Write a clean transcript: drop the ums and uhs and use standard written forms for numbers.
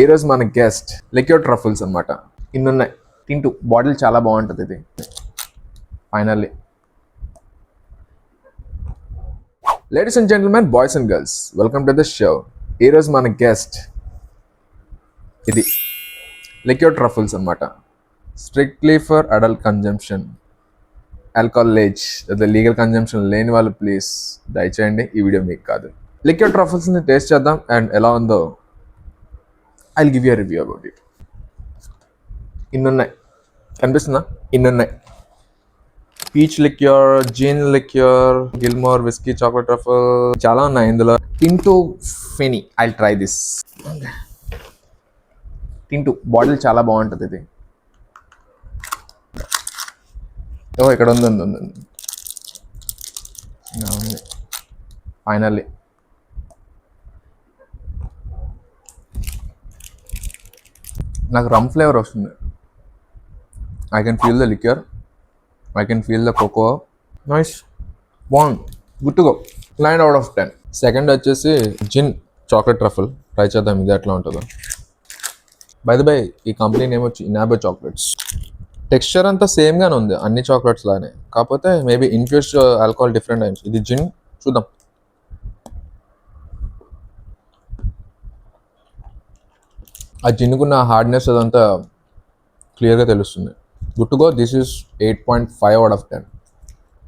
ఈరోజు మన guest liquid truffles అనమాట. ఇన్నున్నాయి తింటూ బాటిల్ చాలా బాగుంటుంది ఇది. Finally ladies and gentlemen, boys and girls, welcome to the show. ఈరోజు మన గెస్ట్ ఇది లిక్విడ్ ట్రఫుల్స్ అనమాట. Strictly for adult consumption, alcohol age legal consumption లేని వాళ్ళు ప్లీజ్ దయచేయండి, ఈ వీడియో మీకు కాదు. లిక్విడ్ ట్రఫుల్స్ని టేస్ట్ చేద్దాం అండ్ ఎలా ఉందో I'll give you review about it. ఇన్నున్నాయి, కనిపిస్తుందా? ఇన్నున్నాయి: peach liqueur, gin liqueur, Gilmore whisky, chocolate truffle, చాలా ఉన్నాయి ఇందులో. టింటూ feni, I'll try this. Tintu bottle చాలా బాగుంటుంది ఇది. ఓ ఇక్కడ ఉంది. ఫైనల్లీ నాకు రమ్ ఫ్లేవర్ వస్తుంది. I can feel the liqueur, I can feel the cocoa. Nice, బాగుంది, good to go. 9 out of 10. Second వచ్చేసి జిన్ చాక్లెట్ ట్రఫుల్. ట్రై చేద్దాం ఇది ఎట్లా ఉంటుందో. బై ద బై, ఈ కంపెనీ నేమ్ వచ్చి ఇనాబో చాక్లెట్స్. టెక్స్చర్ అంతా సేమ్గానే ఉంది అన్ని చాక్లెట్స్ లానే, కాకపోతే మేబీ ఇన్ఫ్యూస్డ్ ఆల్కహాల్ డిఫరెంట్ అయింది. ఇది జిన్, చూద్దాం. ఆ జిన్నుకున్న హార్డ్నెస్ అదంతా క్లియర్గా తెలుస్తుంది. Good to go. This is 8.5 out of 10.